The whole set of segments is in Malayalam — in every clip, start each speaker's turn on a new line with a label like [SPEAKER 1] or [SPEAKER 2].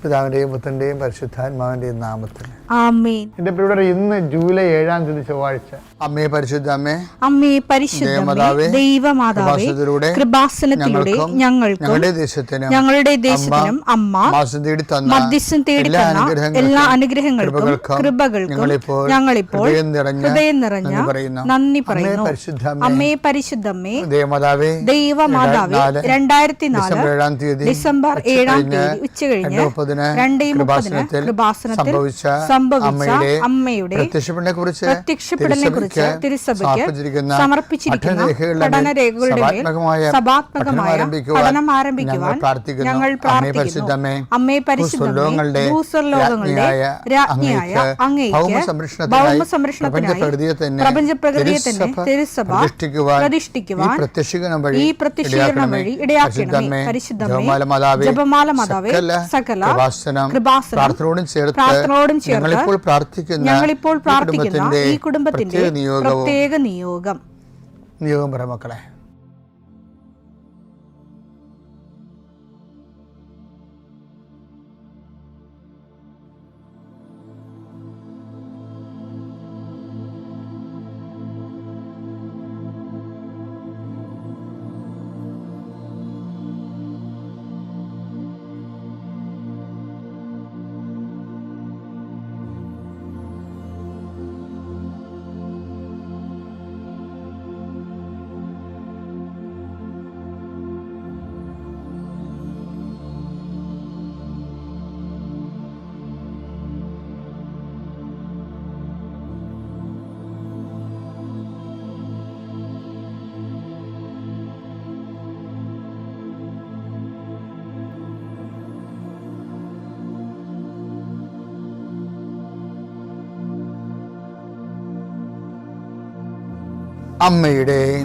[SPEAKER 1] പിതാവിന്റെയും പുത്രന്റെയും പരിശുദ്ധാത്മാവിന്റെയും നാമത്തിൽ
[SPEAKER 2] ആമേൻ.
[SPEAKER 1] എന്റെ പ്രിയപ്പെട്ടവരെ, ഇന്ന് ജൂലൈ 7-ാം തീയതി ചൊവ്വാഴ്ച. അമ്മേ പരിശുദ്ധ അമ്മേ,
[SPEAKER 2] അമ്മേ പരിശുദ്ധമേ, ദൈവമാതാവേ, കൃപാസനത്തിലൂടെ ഞങ്ങൾക്കും ഞങ്ങളുടെ ദേശത്തിനും അമ്മ മധ്യസ്ഥം തേടി തന്ന എല്ലാ അനുഗ്രഹങ്ങൾക്കും കൃപകൾക്കും ഞങ്ങളിപ്പോൾ ഹൃദയം നിറഞ്ഞ നന്ദി പറയുന്നു. അമ്മേ പരിശുദ്ധമേ, ദൈവമാതാവേ, 2004 ഡിസംബർ 7-ാം തീയതി ഉച്ചകഴിഞ്ഞ് 2:30 കൃപാസനത്തിൽ സംഭവിച്ച അമ്മയുടെ പ്രത്യക്ഷപ്പെടലിനെക്കുറിച്ച് തിരുസഭയ്ക്ക് സമർപ്പിച്ചിരിക്കുന്ന പഠനരേഖകളുടെ മേൽ സഭാത്മകമായ പഠനം ആരംഭിക്കുവാൻ ഞങ്ങൾ പ്രാർത്ഥിക്കുന്നു. അമ്മേ പരിശുദ്ധമേ, ഭൂസ്വർലോകങ്ങളുടെ രാജ്ഞിയായ അങ്ങേയ്ക്ക് ഭൗമസംരക്ഷണത്തിനായി പ്രപഞ്ചപ്രകൃതിയെ തന്നെ തിരുസഭ പ്രതിഷ്ഠിക്കുവാൻ ഈ പ്രത്യക്ഷീകരണം വഴി ഇടയാക്കണമേ. പരിശുദ്ധമേ, ജപമാല മാതാവേ, സകല കൃപാസനം പ്രാർത്ഥനയോടും ചേർത്ത് ഞങ്ങളിപ്പോൾ പ്രാർത്ഥിക്കുന്ന ഈ കുടുംബത്തിന്റെ പ്രത്യേക നിയോഗം
[SPEAKER 1] പറ മക്കളെ.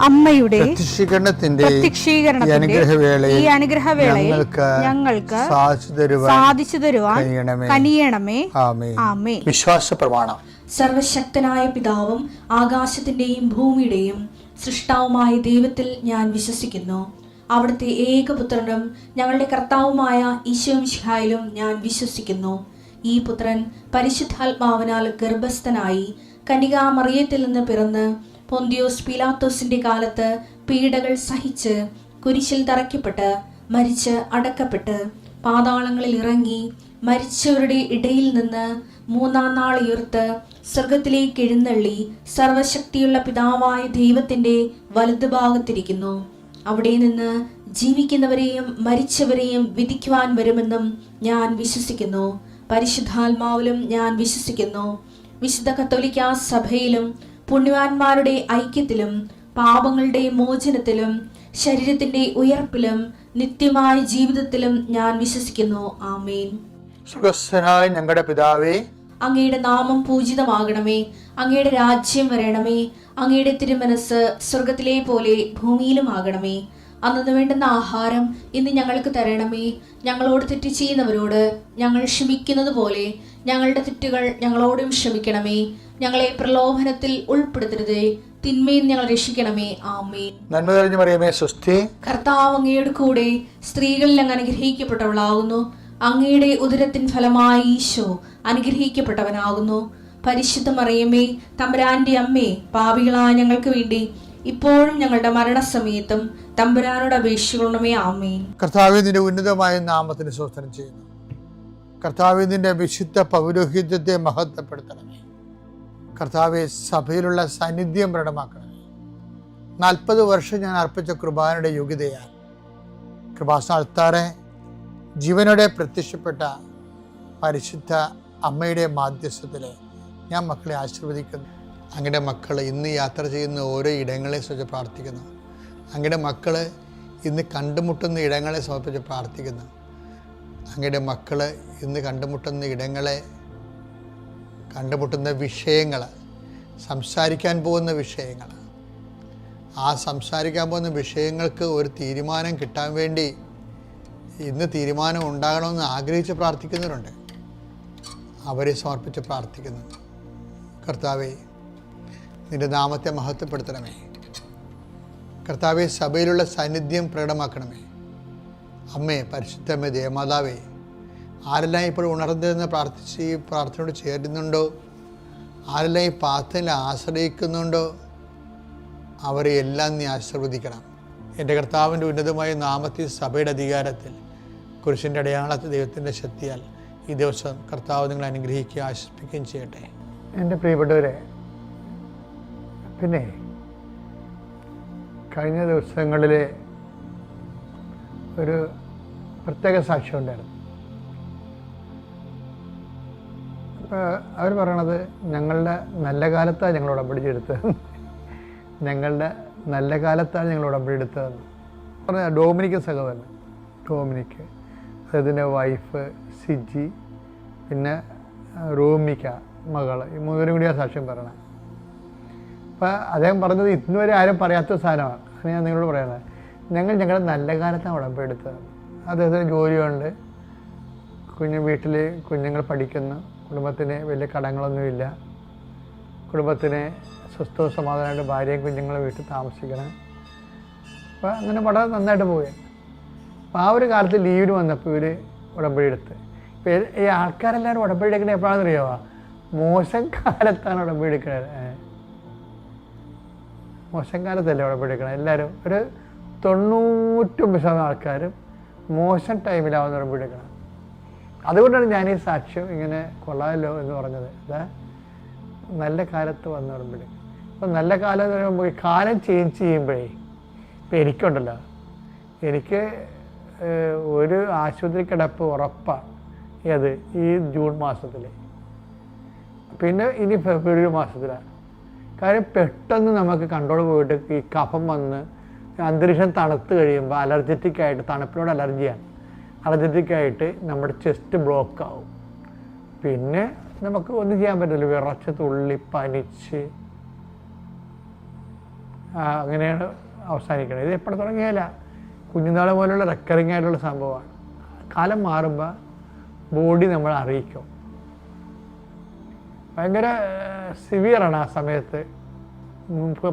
[SPEAKER 2] അമ്മയുടെ പ്രത്യക്ഷീകരണത്തിന്റെ ഈ അനുഗ്രഹവേളയിൽ ഞങ്ങൾക്ക് സാധിച്ചു തരുവാൻ കനിയണമേ. ആമേൻ.
[SPEAKER 1] വിശ്വാസ പ്രമാണം.
[SPEAKER 3] സർവശക്തനായ പിതാവും ആകാശത്തിന്റെയും ഭൂമിയുടെയും സൃഷ്ടാവുമായ ദൈവത്തിൽ ഞാൻ വിശ്വസിക്കുന്നു. അവിടുത്തെ ഏകപുത്രനും ഞങ്ങളുടെ കർത്താവുമായ ഈശോമിശിഹായിലും ഞാൻ വിശ്വസിക്കുന്നു. ഈ പുത്രൻ പരിശുദ്ധാത്മാവിനാൽ ഗർഭസ്ഥനായി കന്യകാമറിയത്തിൽ നിന്ന് പിറന്ന് പൊന്തിയോസ് പീലാത്തോസിന്റെ കാലത്ത് പീഡകൾ സഹിച്ച് കുരിശിൽ തറയ്ക്കപ്പെട്ട് മരിച്ച് അടക്കപ്പെട്ട് പാതാളങ്ങളിൽ ഇറങ്ങി മരിച്ചവരുടെ ഇടയിൽ നിന്ന് 3-ാം നാൾ ഉയർത്ത് സ്വർഗത്തിലേക്ക് എഴുന്നള്ളി സർവശക്തിയുള്ള പിതാവായ ദൈവത്തിന്റെ വലതുഭാഗത്തിരിക്കുന്നു. അവിടെ നിന്ന് ജീവിക്കുന്നവരെയും മരിച്ചവരെയും വിധിക്കുവാൻ വരുമെന്നും ഞാൻ വിശ്വസിക്കുന്നു. പരിശുദ്ധാത്മാവിലും ഞാൻ വിശ്വസിക്കുന്നു. വിശുദ്ധ കത്തോലിക്കാ സഭയിലും പുണ്യവാന്മാരുടെ ഐക്യത്തിലും പാപങ്ങളുടെ മോചനത്തിലും ശരീരത്തിന്റെ ഉയർപ്പിലും നിത്യമായ ജീവിതത്തിലും ഞാൻ വിശ്വസിക്കുന്നു. ആമേൻ.
[SPEAKER 1] സുഖസ്ഥനായ ഞങ്ങളുടെ പിതാവേ,
[SPEAKER 3] അങ്ങയുടെ നാമം പൂജിതമാകണമേ. അങ്ങയുടെ രാജ്യം വരണമേ. അങ്ങയുടെ തിരുമനസ് സ്വർഗത്തിലെ പോലെ ഭൂമിയിലും ആകണമേ. അന്നു വേണ്ടുന്ന ആഹാരം ഇന്ന് ഞങ്ങൾക്ക് തരണമേ. ഞങ്ങളോട് തെറ്റ് ചെയ്യുന്നവരോട് ഞങ്ങൾ ക്ഷമിക്കുന്നത് പോലെ ഞങ്ങളുടെ തെറ്റുകൾ ഞങ്ങളോടും ക്ഷമിക്കണമേ. ഞങ്ങളെ പ്രലോഭനത്തിൽ ഉൾപ്പെടുത്തരുതേ, തിന്മയിൽ ഞങ്ങൾ രക്ഷിക്കണമേ. ആമേൻ.
[SPEAKER 1] നന്മ നിറഞ്ഞ മറിയമേ, സ്വസ്തി.
[SPEAKER 3] കർത്താവ് അങ്ങയുടെ കൂടെ സ്ത്രീകളിൽ അങ്ങ് അനുഗ്രഹിക്കപ്പെട്ടവളാകുന്നു. അങ്ങയുടെ ഉദരത്തിൻ ഫലമായി ഈശോ അനുഗ്രഹിക്കപ്പെട്ടവനാകുന്നു. പരിശുദ്ധ മറിയമേ, തമ്പുരാന്റെ അമ്മേ, പാപികളായ ഞങ്ങൾക്ക് വേണ്ടി ഇപ്പോഴും ഞങ്ങളുടെ മരണസമയത്തും തമ്പുരാനോട് അപേക്ഷിക്കണമേ. ആമേൻ.
[SPEAKER 1] കർത്താവേ, നിന്റെ ഉന്നതമായ നാമത്തിന് സ്തോത്രം ചെയ്യുന്നു. കർത്താവേ, നിന്റെ വിശുദ്ധ പൗരോഹിത്യത്തെ മഹത്വപ്പെടുത്തണമേ. കർത്താവെ, സഭയിലുള്ള സാന്നിധ്യം പ്രകടമാക്കണമേ. 40 വർഷം ഞാൻ അർപ്പിച്ച കൃപാനയുടെ യോഗ്യതയാൽ കൃപാസന അൾത്താറെ ജീവനോടെ പ്രത്യക്ഷപ്പെട്ട പരിശുദ്ധ അമ്മയുടെ മാധ്യസ്ഥത്തിൽ ഞാൻ മക്കളെ ആശീർവദിക്കുന്നു. അങ്ങയുടെ മക്കൾ ഇന്ന് യാത്ര ചെയ്യുന്ന ഓരോ ഇടങ്ങളെ സംബന്ധിച്ച് പ്രാർത്ഥിക്കുന്നു. അങ്ങയുടെ മക്കൾ ഇന്ന് കണ്ടുമുട്ടുന്ന ഇടങ്ങളെ സമർപ്പിച്ച് പ്രാർത്ഥിക്കുന്നു. അങ്ങയുടെ മക്കൾ ഇന്ന് കണ്ടുമുട്ടുന്ന ഇടങ്ങളെ, കണ്ടുമുട്ടുന്ന വിഷയങ്ങൾ, സംസാരിക്കാൻ പോകുന്ന വിഷയങ്ങൾ, ആ സംസാരിക്കാൻ പോകുന്ന വിഷയങ്ങൾക്ക് ഒരു തീരുമാനം കിട്ടാൻ വേണ്ടി ഇന്ന് തീരുമാനം ഉണ്ടാകണമെന്ന് ആഗ്രഹിച്ച് പ്രാർത്ഥിക്കുന്നവരുണ്ട്. അവരെ സമർപ്പിച്ച് പ്രാർത്ഥിക്കുന്നു. കർത്താവേ, നിൻ്റെ നാമത്തെ മഹത്വപ്പെടുത്തണമേ. കർത്താവെ, സഭയിലുള്ള സാന്നിധ്യം പ്രകടമാക്കണമേ. അമ്മേ, പരിശുദ്ധമേ, ദേവമാതാവേ, ആരെല്ലാം ഇപ്പോൾ ഉണർന്നെന്ന് പ്രാർത്ഥിച്ച് ഈ പ്രാർത്ഥനയോട് ചേരുന്നുണ്ടോ, ആരെല്ലാം ഈ പ്രാർത്ഥനയിൽ ആശ്രയിക്കുന്നുണ്ടോ, അവരെ എല്ലാം നീ ആശീർവദിക്കണം. എൻ്റെ കർത്താവിൻ്റെ ഉന്നതമായ നാമത്തിൽ, സഭയുടെ അധികാരത്തിൽ, കുരിശിൻ്റെ അടയാളത്തിൽ, ദൈവത്തിൻ്റെ ശക്തിയാൽ ഈ ദിവസം കർത്താവ് നിങ്ങളെ അനുഗ്രഹിക്കുകയും ആശ്വസിപ്പിക്കുകയും ചെയ്യട്ടെ. എൻ്റെ പ്രിയപ്പെട്ടവരെ, പിന്നെ കഴിഞ്ഞ ദിവസങ്ങളിൽ ഒരു പ്രത്യേക സാക്ഷ്യം ഉണ്ടായിരുന്നു. അവർ പറയണത് ഞങ്ങളുടെ നല്ല കാലത്താണ് ഞങ്ങൾ ഉടമ്പടി എടുത്തത്, ഞങ്ങളുടെ നല്ല കാലത്താണ് ഞങ്ങൾ ഉടമ്പടി എടുത്തതെന്ന് പറഞ്ഞാൽ ഡോമിനിക്ക് സഹോദരൻ ഡോമിനിക്ക്, അദ്ദേഹത്തിൻ്റെ വൈഫ് സിജി, പിന്നെ റോമിക്ക മകൾ, ഈ മൂവരും കൂടി ആ സാക്ഷ്യം പറയണത്. അപ്പോൾ അദ്ദേഹം പറഞ്ഞത് ഇന്നുവരെ ആരും പറയാത്ത സാധനമാണ്. അത് ഞാൻ നിങ്ങളോട് പറയണത്, ഞങ്ങളുടെ നല്ല കാലത്താണ് ഉടമ്പടി എടുത്തത്. അദ്ദേഹത്തിന് ജോലിയുണ്ട്, വീട്ടിൽ കുഞ്ഞുങ്ങൾ പഠിക്കുന്നു, കുടുംബത്തിന് വലിയ കടങ്ങളൊന്നുമില്ല, കുടുംബത്തിന് സ്വസ്ഥവും സമാധാനമായിട്ട് ഭാര്യയും കുഞ്ഞുങ്ങളും വീട്ടിൽ താമസിക്കണം. അപ്പോൾ അങ്ങനെ വളരെ നന്നായിട്ട് പോയി. അപ്പോൾ ആ ഒരു കാലത്ത് ലീവിന് വന്നപ്പോൾ ഇവർ ഉടമ്പടി എടുത്ത്. ഇപ്പോൾ ഈ ആൾക്കാരെല്ലാവരും ഉടമ്പടി എടുക്കുന്നത് എപ്പോഴാണെന്ന് അറിയാമോ? മോശം കാലത്താണ് ഉടമ്പടി എടുക്കുന്നത്. മോശം കാലത്തല്ലേ ഉടമ്പടി എടുക്കണം. എല്ലാവരും ഒരു 99% ആൾക്കാരും മോശം ടൈമിലാവുന്ന ഉടമ്പടി എടുക്കണം. അതുകൊണ്ടാണ് ഞാൻ ഈ സാക്ഷ്യം ഇങ്ങനെ കൊള്ളാമല്ലോ എന്ന് പറഞ്ഞത്. അതാ നല്ല കാലത്ത് വന്ന ഉടമ്പടി. അപ്പം നല്ല കാലം എന്ന് പറയുമ്പോൾ കാലം ചേഞ്ച് ചെയ്യുമ്പോഴേ, ഇപ്പം എനിക്കുണ്ടല്ലോ, എനിക്ക് ഒരു ആശുപത്രി കിടപ്പ് ഉറപ്പാണ്. ഏത് ഈ ജൂൺ മാസത്തിൽ, പിന്നെ ഇനി ഫെബ്രുവരി മാസത്തിലാണ്. കാര്യം പെട്ടെന്ന് നമുക്ക് കൺട്രോൾ പോയിട്ട് ഈ കഫം വന്ന് അന്തരീക്ഷം തണുത്ത് കഴിയുമ്പോൾ അലർജറ്റിക്കായിട്ട്, തണുപ്പിനോട് അലർജിയാണ്, അലർജറ്റിക്കായിട്ട് നമ്മുടെ ചെസ്റ്റ് ബ്ലോക്ക് ആവും. പിന്നെ നമുക്ക് ഒന്നും ചെയ്യാൻ പറ്റില്ല, വിറച്ച് തുള്ളി പനിച്ച് അങ്ങനെയാണ് അവസാനിക്കുന്നത്. ഇത് എപ്പോഴും തുടങ്ങിയാല കുഞ്ഞുനാളെ പോലുള്ള റെക്കറിങ് ആയിട്ടുള്ള സംഭവമാണ്. കാലം മാറുമ്പോൾ ബോഡി നമ്മൾ അറിയിക്കും. ഭയങ്കര സിവിയറാണ് ആ സമയത്ത്.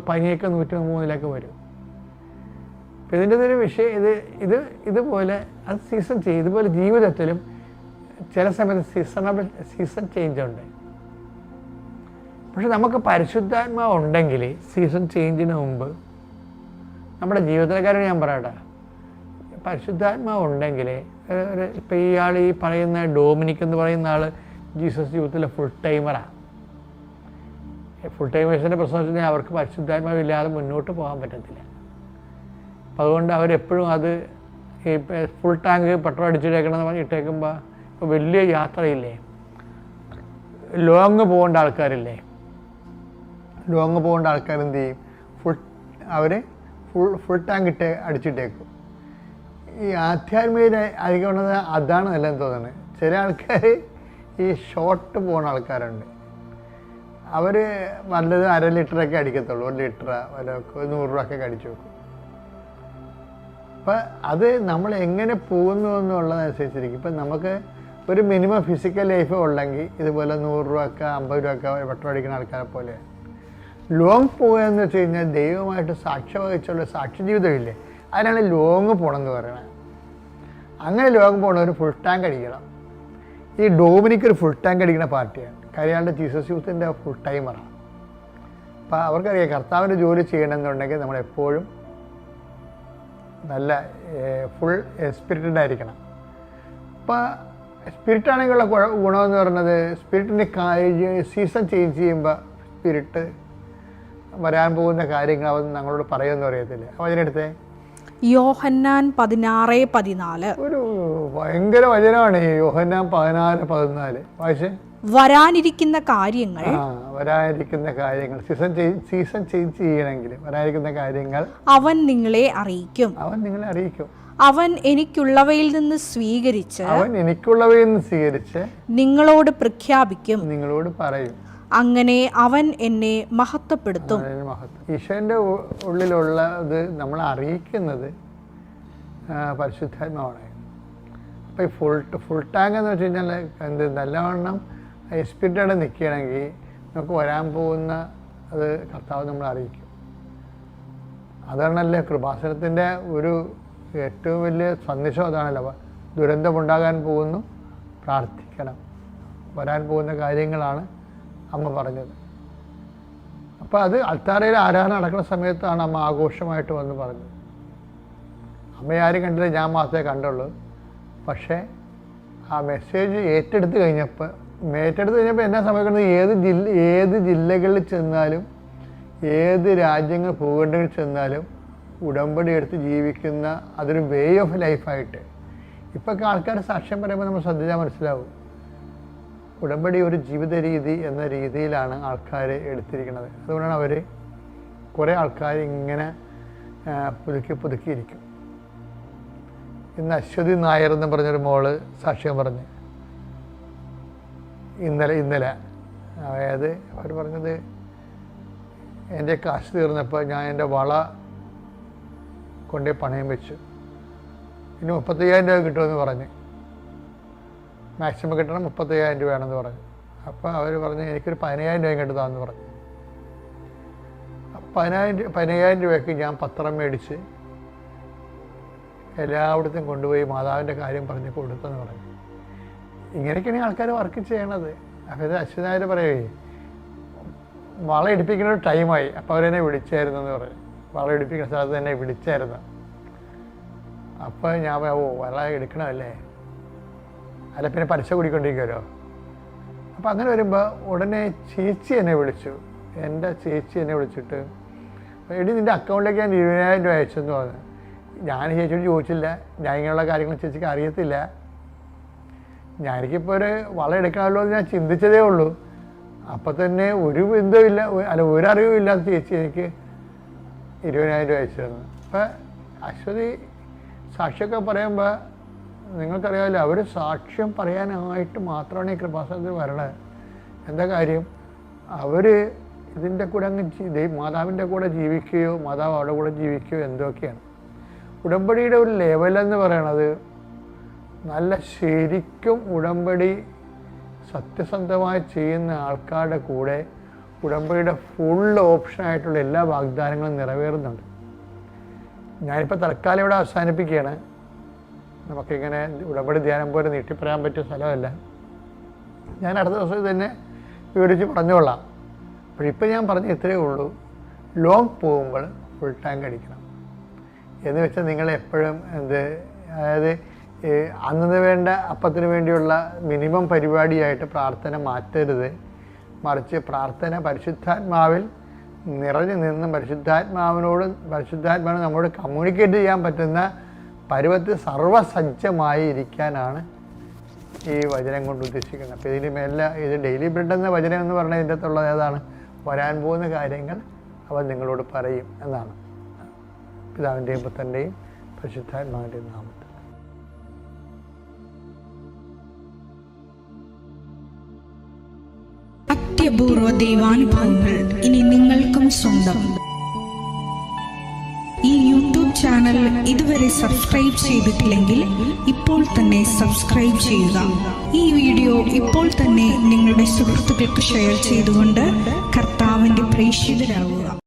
[SPEAKER 1] പനിയൊക്കെ 103 വരും. അപ്പം ഇതിൻ്റെ ഒരു വിഷയം ഇതുപോലെ അത് സീസൺ ചെയ്യും. ഇതുപോലെ ജീവിതത്തിലും ചില സമയത്ത് സീസൺ ചേഞ്ച് ഉണ്ട്. പക്ഷെ നമുക്ക് പരിശുദ്ധാത്മാവ് ഉണ്ടെങ്കിൽ സീസൺ ചേഞ്ചിന് മുമ്പ് നമ്മുടെ ജീവിതത്തിലെ കാര്യം ഞാൻ പറയട്ടെ, പരിശുദ്ധാത്മാവ് ഉണ്ടെങ്കിൽ ഇപ്പം ഇയാൾ ഈ പറയുന്ന ഡോമിനിക് എന്ന് പറയുന്ന ആൾ ജീസസ് യൂത്തിലെ ഫുൾ ടൈമറാണ്. ഫുൾ ടൈമേഴ്സിൻ്റെ പ്രശ്നം വെച്ചാൽ അവർക്ക് പരിശുദ്ധാത്മാവ് ഇല്ലാതെ മുന്നോട്ട് പോകാൻ പറ്റത്തില്ല. അപ്പം അതുകൊണ്ട് അവരെപ്പോഴും അത് ഈ ഫുൾ ടാങ്ക് പെട്രോൾ അടിച്ചിട്ടേക്കണമെന്ന് പറഞ്ഞ് ഇട്ടേക്കുമ്പോൾ ഇപ്പോൾ വലിയ യാത്രയില്ലേ, ലോങ് പോകേണ്ട ആൾക്കാരില്ലേ, ലോങ് പോകേണ്ട ആൾക്കാർ എന്ത് ചെയ്യും? ഫുൾ ടാങ്ക് അടിച്ചിട്ടേക്കും. ഈ ആധ്യാത്മിക അധികമുള്ളത് അതാണ് നല്ലതെന്ന് തോന്നുന്നത്. ചില ആൾക്കാർ ഈ ഷോർട്ട് പോകുന്ന ആൾക്കാരുണ്ട്. അവർ നല്ലത് 1/2 ലിറ്ററൊക്കെ അടിക്കത്തുള്ളൂ, 1 ലിറ്റർ വല്ല 100 രൂപയൊക്കെ അടിച്ചു വെക്കും. അപ്പം അത് നമ്മൾ എങ്ങനെ പോകുന്നു എന്നുള്ളതനുസരിച്ചിരിക്കും. ഇപ്പം നമുക്ക് ഒരു മിനിമം ഫിസിക്കൽ ലൈഫ് ഉണ്ടെങ്കിൽ ഇതുപോലെ 100 രൂപയൊക്കെ 50 രൂപയൊക്കെ പെട്രോൾ അടിക്കുന്ന ആൾക്കാരെ പോലെ. ലോങ് പോകുക എന്ന് വെച്ച് കഴിഞ്ഞാൽ ദൈവമായിട്ട് സാക്ഷ്യം വഹിച്ചുള്ള സാക്ഷി ജീവിതമില്ലേ, അതിനാണ് ലോങ് പോകണമെന്ന് പറയണത്. അങ്ങനെ ലോങ് പോകണവർ ഫുൾ ടാങ്ക് അടിക്കണം. ഈ ഡോമിനിക്ക് ഒരു ഫുൾ ടാങ്ക് അടിക്കുന്ന പാർട്ടിയാണ്. കാര്യങ്ങളുടെ ജീസസ് യൂത്തിൻ്റെ ഫുൾ ടൈമറാണ്. അപ്പോൾ അവർക്കറിയാം കർത്താവിൻ്റെ ജോലി ചെയ്യണമെന്നുണ്ടെങ്കിൽ നമ്മളെപ്പോഴും നല്ല ഫുൾ സ്പിരിറ്റഡ് ആയിരിക്കണം. അപ്പോൾ സ്പിരിറ്റാണെങ്കിലുള്ള ഗുണമെന്ന് പറയുന്നത്, സ്പിരിറ്റിൻ്റെ സീസൺ ചേഞ്ച് ചെയ്യുമ്പോൾ സ്പിരിറ്റ് വരാൻ പോകുന്ന കാര്യങ്ങൾ അവൻ ഞങ്ങളോട് പറയുമെന്ന് അറിയത്തില്ല. അപ്പോൾ അതിനടുത്ത്
[SPEAKER 2] യോഹന്നാൻ 16:14
[SPEAKER 1] ഒരു ഭയങ്കര വചനമാണ് ഈ യോഹന്നാൻ 16:14. വായിച്ചേ.
[SPEAKER 2] വരാനിരിക്കുന്ന കാര്യങ്ങൾ
[SPEAKER 1] സീസൺ ചേഞ്ച് ചെയ്യണമെങ്കിൽ വരാനിരിക്കുന്ന കാര്യങ്ങൾ
[SPEAKER 2] അവൻ നിങ്ങളെ അറിയിക്കും. അവൻ എനിക്കുള്ളവയിൽ നിന്ന് സ്വീകരിച്ച് നിങ്ങളോട് പ്രഖ്യാപിക്കും,
[SPEAKER 1] നിങ്ങളോട് പറയും.
[SPEAKER 2] അങ്ങനെ അവൻ എന്നെ മഹത്വപ്പെടുത്തും.
[SPEAKER 1] ഈശോന്റെ ഉള്ളിലുള്ളത് നമ്മൾ അറിയിക്കുന്നത് പരിശുദ്ധാത്മാവാണ്. അപ്പോൾ ഈ ഫുൾ ടാങ്ക് എന്ന് വെച്ച് കഴിഞ്ഞാൽ എന്ത് നല്ലവണ്ണം സ്പിരിറ്റോടെ നിൽക്കുകയാണെങ്കിൽ നമുക്ക് വരാൻ പോകുന്ന അത് കർത്താവ് നമ്മൾ അറിയിക്കും. അതാണല്ലേ കൃപാസനത്തിൻ്റെ ഒരു ഏറ്റവും വലിയ സന്ദേശം. അതാണല്ലോ, ദുരന്തമുണ്ടാകാൻ പോകുന്നു, പ്രാർത്ഥിക്കണം. വരാൻ പോകുന്ന കാര്യങ്ങളാണ് അമ്മ പറഞ്ഞത്. അപ്പോൾ അത് അൾത്താരയിൽ ആരാധന നടക്കുന്ന സമയത്താണ് അമ്മ ആഘോഷമായിട്ട് വന്ന് പറഞ്ഞത്. അമ്മയെ ആരും കണ്ടില്ല, ഞാൻ മാത്രമേ കണ്ടുള്ളൂ. പക്ഷേ ആ മെസ്സേജ് ഏറ്റെടുത്ത് കഴിഞ്ഞപ്പോൾ എന്നാ സംഭവിക്കുന്നത്, ഏത് ജില്ലകളിൽ ചെന്നാലും ഏത് രാജ്യങ്ങൾ ഭൂഖണ്ഡങ്ങളിൽ ചെന്നാലും ഉടമ്പടി എടുത്ത് ജീവിക്കുന്ന അതൊരു വേ ഓഫ് ലൈഫായിട്ട് ഇപ്പോഴൊക്കെ ആൾക്കാർ സാക്ഷ്യം പറയുമ്പോൾ നമ്മൾ ശ്രദ്ധിച്ചാൽ മനസ്സിലാവും. ഉടമ്പടി ഒരു ജീവിത രീതി എന്ന രീതിയിലാണ് ആൾക്കാർ എടുത്തിരിക്കുന്നത്. അതുകൊണ്ടാണ് അവർ കുറേ ആൾക്കാർ ഇങ്ങനെ പുതുക്കിയിരിക്കും. ഇന്ന് അശ്വതി നായർ എന്ന് പറഞ്ഞൊരു മോള് സാക്ഷ്യം പറഞ്ഞ് ഇന്നലെ അതായത് അവർ പറഞ്ഞത്, എൻ്റെ കാശ് തീർന്നപ്പോൾ ഞാൻ എൻ്റെ വള കൊണ്ടുപോയി പണയം വെച്ചു, ഇനി 35,000 രൂപ കിട്ടുമെന്ന് പറഞ്ഞ്, മാക്സിമം കിട്ടണം 35,000 രൂപയാണെന്ന് പറഞ്ഞു. അപ്പോൾ അവർ പറഞ്ഞ് എനിക്കൊരു 15,000 രൂപ കിട്ടുതാന്ന് പറഞ്ഞു. 15,000 രൂപയ്ക്ക് ഞാൻ പത്രം മേടിച്ച് എല്ലായിടത്തും കൊണ്ടുപോയി മാതാവിൻ്റെ കാര്യം പറഞ്ഞ് കൊടുത്തെന്ന് പറഞ്ഞു. ഇങ്ങനെയൊക്കെയാണ് ആൾക്കാർ വർക്ക് ചെയ്യണത്. അപ്പോൾ ഇത് അശ്വനായർ പറയേ, വള ഇടിപ്പിക്കുന്ന ഒരു ടൈമായി, അപ്പോൾ അവരെന്നെ വിളിച്ചായിരുന്നു എന്ന് പറയും. വള ഇടിപ്പിക്കുന്ന സ്ഥലത്ത് തന്നെ വിളിച്ചായിരുന്നു. അപ്പോൾ ഞാൻ വള എടുക്കണമല്ലേ, അല്ല പിന്നെ പലിശ കൂടിക്കൊണ്ടിരിക്കുമല്ലോ. അപ്പോൾ അങ്ങനെ വരുമ്പോൾ ഉടനെ ചേച്ചി എന്നെ വിളിച്ചു. എൻ്റെ ചേച്ചി എന്നെ വിളിച്ചിട്ട്, എടി നിൻ്റെ അക്കൗണ്ടിലേക്ക് ഞാൻ 20,000 രൂപ അയച്ചെന്ന് പറഞ്ഞു. ഞാൻ ചേച്ചിയോട് ചോദിച്ചില്ല, ഞാൻ ഇങ്ങനെയുള്ള കാര്യങ്ങൾ ചേച്ചിക്ക് അറിയത്തില്ല. എനിക്കിപ്പോൾ ഒരു വള എടുക്കണമല്ലോ എന്ന് ഞാൻ ചിന്തിച്ചതേ ഉള്ളൂ. അപ്പം തന്നെ ഒരു ബന്ധവുമില്ല, ഒരറിവും ഇല്ലാത്ത ചേച്ചി എനിക്ക് 20,000 രൂപ അയച്ചു തന്നു. അപ്പം അശ്വതി സാക്ഷിയൊക്കെ പറയുമ്പോൾ നിങ്ങൾക്കറിയാമല്ലോ, അവർ സാക്ഷ്യം പറയാനായിട്ട് മാത്രമാണ് ഈ കൃപാസനത്തിൽ വരണത്. എന്താ കാര്യം, അവർ ഇതിൻ്റെ കൂടെ അങ്ങ് മാതാവിൻ്റെ കൂടെ ജീവിക്കുകയോ മാതാവ് അവരുടെ കൂടെ ജീവിക്കുകയോ എന്തൊക്കെയാണ്. ഉടമ്പടിയുടെ ഒരു ലെവലെന്ന് പറയണത് നല്ല ശരിക്കും ഉടമ്പടി സത്യസന്ധമായി ചെയ്യുന്ന ആൾക്കാരുടെ കൂടെ ഉടമ്പടിയുടെ ഫുൾ ഓപ്ഷനായിട്ടുള്ള എല്ലാ വാഗ്ദാനങ്ങളും നിറവേറുന്നുണ്ട്. ഞാനിപ്പോൾ തൽക്കാലം ഇവിടെ അവസാനിപ്പിക്കുകയാണ്. നമുക്കിങ്ങനെ ഉടമ്പടി ധ്യാനം പോലെ നീട്ടിപ്പറയാൻ പറ്റിയ സ്ഥലമല്ല. ഞാൻ അടുത്ത ദിവസം തന്നെ വിവരിച്ച് പറഞ്ഞുകൊള്ളാം. അപ്പോഴിപ്പോൾ ഞാൻ പറഞ്ഞ ഇത്രയേ ഉള്ളൂ, ലോങ് പോകുമ്പോൾ ഫുൾ ടാങ്ക് അടിക്കണം എന്ന് വെച്ചാൽ നിങ്ങളെപ്പോഴും അതായത് അന്ന് വേണ്ട അപ്പത്തിന് വേണ്ടിയുള്ള മിനിമം പരിപാടിയായിട്ട് പ്രാർത്ഥന മാറ്റരുത്. മറിച്ച് പ്രാർത്ഥന പരിശുദ്ധാത്മാവിൽ നിറഞ്ഞു നിന്ന് പരിശുദ്ധാത്മാവിന് നമ്മോട് കമ്മ്യൂണിക്കേറ്റ് ചെയ്യാൻ പറ്റുന്ന പരുവത്തിൽ സർവ്വസജ്ജമായി ഇരിക്കാനാണ് ഈ വചനം കൊണ്ട് ഉദ്ദേശിക്കുന്നത്. അപ്പോൾ ഇതിന് മേലെ ഇത് ഡെയിലി ബ്രെഡ് എന്ന വചനം എന്ന് പറഞ്ഞാൽ ഇതിൻ്റെ അകത്തുള്ളത് ഏതാണ്, വരാൻ പോകുന്ന കാര്യങ്ങൾ അവൻ നിങ്ങളോട് പറയും എന്നാണ്. പിതാവിൻ്റെയും പുത്രൻ്റെയും പരിശുദ്ധാത്മാവിൻ്റെയും നാമത്തിൽ.
[SPEAKER 2] അത്യപൂർവ ദൈവാനുഭവങ്ങൾ ഇനി നിങ്ങൾക്കും സ്വന്തം. ഈ യൂട്യൂബ് ചാനൽ ഇതുവരെ സബ്സ്ക്രൈബ് ചെയ്തിട്ടില്ലെങ്കിൽ ഇപ്പോൾ തന്നെ സബ്സ്ക്രൈബ് ചെയ്യുക. ഈ വീഡിയോ ഇപ്പോൾ തന്നെ നിങ്ങളുടെ സുഹൃത്തുക്കൾക്ക് ഷെയർ ചെയ്തുകൊണ്ട് കർത്താവിൻ്റെ പ്രേക്ഷിതരാകുക.